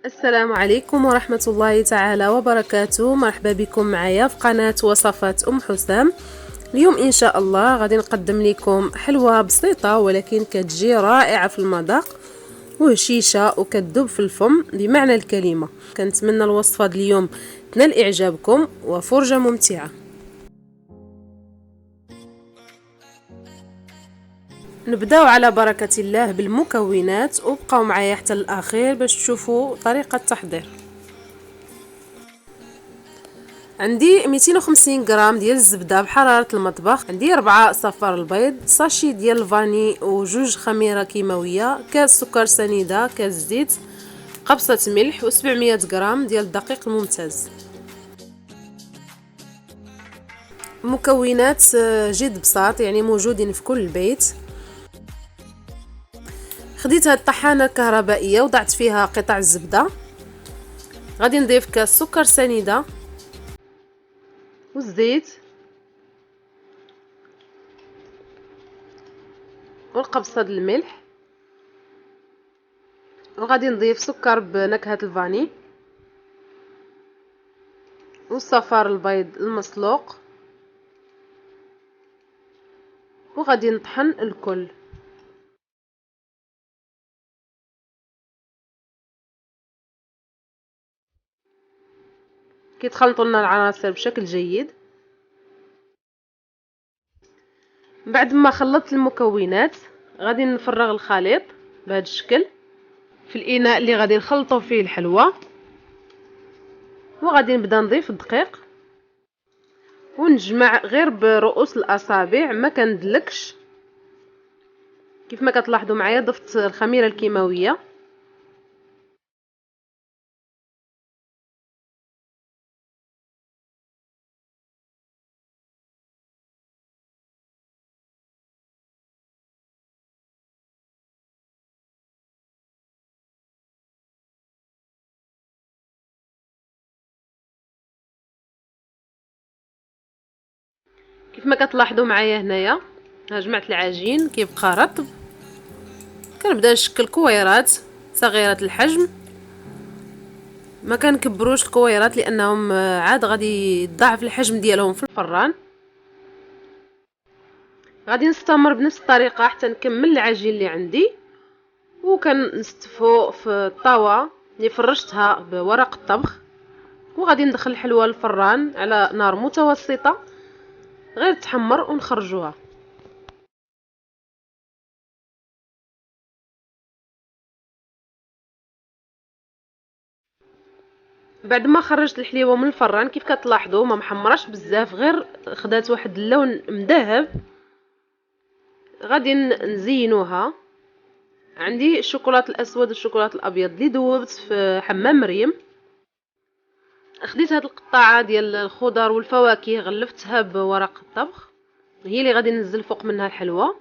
السلام عليكم ورحمة الله تعالى وبركاته. مرحبا بكم معايا في قناة وصفات أم حسام. اليوم إن شاء الله غادي نقدم لكم حلوة بسيطة ولكن كتجي رائعة في المذاق وهشيشة وكتذوب في الفم بمعنى الكلمة. كنتمنى الوصفة اليوم تنال إعجابكم وفرجة ممتعة. نبداو على بركة الله بالمكونات وبقاو معايا حتى الأخير باش تشوفوا طريقة التحضير. عندي 250 غرام ديال الزبده بحراره المطبخ، عندي 4 صفار البيض، ساشي ديال الفاني وجوج خميره كيماويه، كاس سكر سنيده، كاس زيت، قبصه ملح و700 غرام ديال الدقيق الممتاز. مكونات جد بساط، يعني موجودين في كل البيت. خديت هاد الطحانه الكهربائيه وضعت فيها قطع الزبده، غادي نضيف كاس سكر سنيده والزيت والقبصه ديال الملح، وغادي نضيف سكر بنكهه الفاني والصفار البيض المسلوق، وغادي نطحن الكل. كيتخلطوا لنا العناصر بشكل جيد. بعد ما خلطت المكونات غادي نفرغ الخليط بهذا الشكل في الاناء اللي غادي نخلطوا فيه الحلوى، وغادي نبدا نضيف الدقيق ونجمع غير برؤوس الاصابع، ما كندلكش. كيف ما كتلاحظوا معايا ضفت الخميره الكيماويه. كيف ما كتلاحظوا معايا هنايا ها جمعت العجين كيبقى رطب. كنبدا نشكل كويرات صغيره الحجم، ما كنكبروش الكويرات لانهم عاد غادي يضاعف الحجم ديالهم في الفران. غادي نستمر بنفس الطريقه حتى نكمل العجين اللي عندي، وكنستفو في الطاوه اللي فرشتها بورق الطبخ، وغادي ندخل الحلوى للفران على نار متوسطه غير تحمر ونخرجوها. بعد ما خرجت الحليوه من الفران كيف كتلاحظوا ما محمراش بزاف، غير خدات واحد اللون مذهب. غادي نزينوها. عندي الشوكولاط الاسود والشوكولاط الابيض اللي ذوبت في حمام مريم. خديت هاد القطاعه ديال الخضر والفواكه غلفتها بورق الطبخ، هي اللي غادي ننزل فوق منها الحلوى.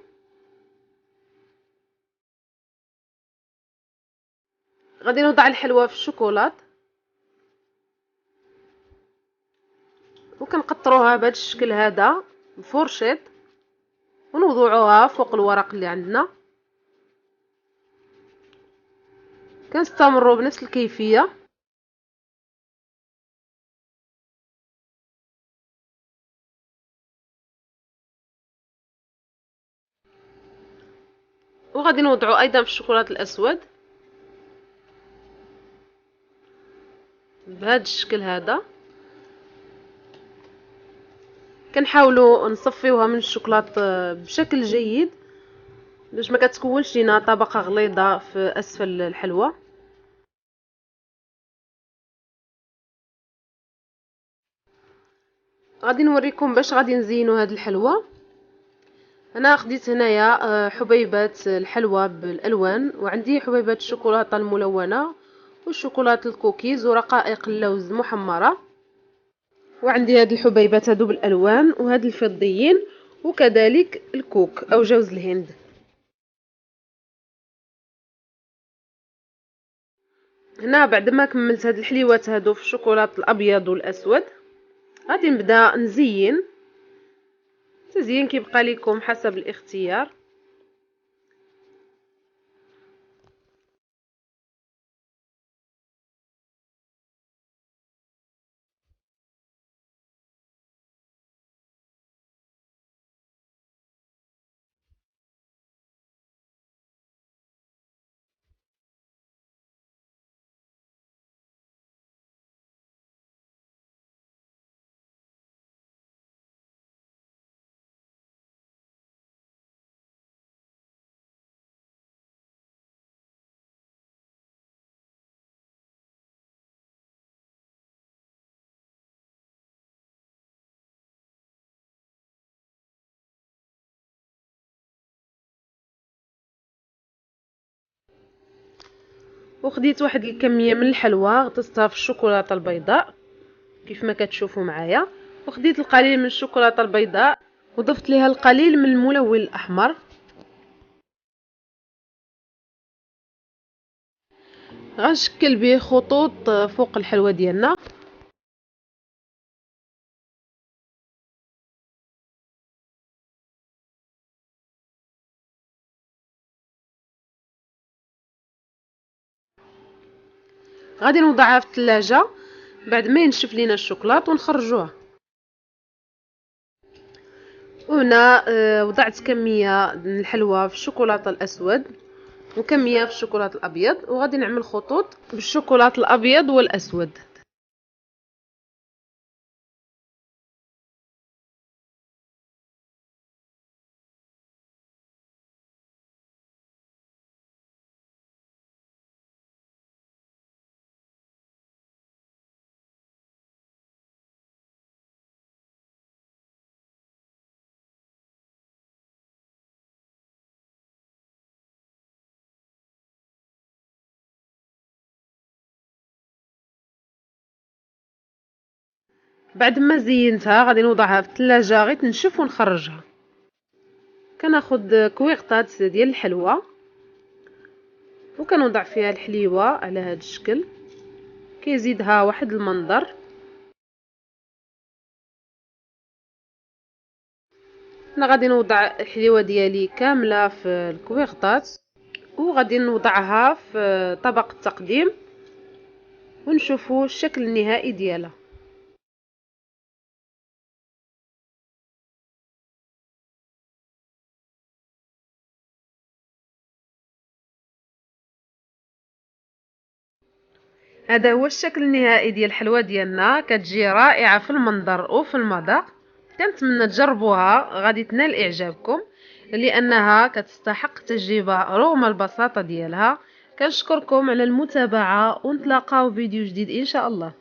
غادي نوضع الحلوى في الشوكولاط وكنقطروها بهذا الشكل هذا بفرشيط ونوضعوها فوق الورق اللي عندنا. كنستمروا بنفس الكيفيه. وغادي نوضعوا ايضا في الشوكولاط الاسود بهذا الشكل هذا. كنحاولوا نصفيوها من الشوكولاط بشكل جيد باش ما كتكونش لينا طبقه غليظه في اسفل الحلوى. غادي نوريكم باش غادي نزينوا هذه الحلوى. انا خديت هنايا حبيبات الحلوى بالالوان، وعندي حبيبات الشوكولاته الملونه والشوكولاته الكوكيز ورقائق اللوز محمره، وعندي هذه الحبيبات هذو بالالوان وهذه الفضيين، وكذلك الكوك او جوز الهند. هنا بعد ما كملت هاد الحليوات هادو في الشوكولاط الابيض والاسود غادي نبدا نزين. التزيين كيبقى لكم حسب الاختيار. وخديت واحد الكميه من الحلوى غطستها في الشوكولاته البيضاء كيف ما كتشوفوا معايا، وخديت القليل من الشوكولاته البيضاء وضفت ليها القليل من الملون الاحمر. غنشكل به خطوط فوق الحلوى ديالنا. غادي نوضعها في الثلاجه بعد ما ينشف لينا الشوكولاط ونخرجوها. وهنا وضعت كميه من الحلوى في الشوكولاط الاسود وكميه في الشوكولاط الابيض، وغادي نعمل خطوط بالشوكولاط الابيض والاسود. بعد ما زينتها غادي نوضعها في الثلاجه غير تنشف ونخرجها. كناخذ كويغطات ديال الحلوى وكنوضع فيها الحليوه على هذا الشكل، كيزيدها واحد المنظر. انا غادي نوضع الحليوه ديالي كامله في الكويغطات وغادي نوضعها في طبق التقديم ونشوفوا الشكل النهائي ديالها. هذا هو الشكل النهائي ديال الحلوى ديالنا، كتجي رائعه في المنظر وفي المذاق. كنتمنى تجربوها، غادي تنال اعجابكم لانها كتستحق التجربه رغم البساطه ديالها. كنشكركم على المتابعه ونتلاقاو فيديو جديد ان شاء الله.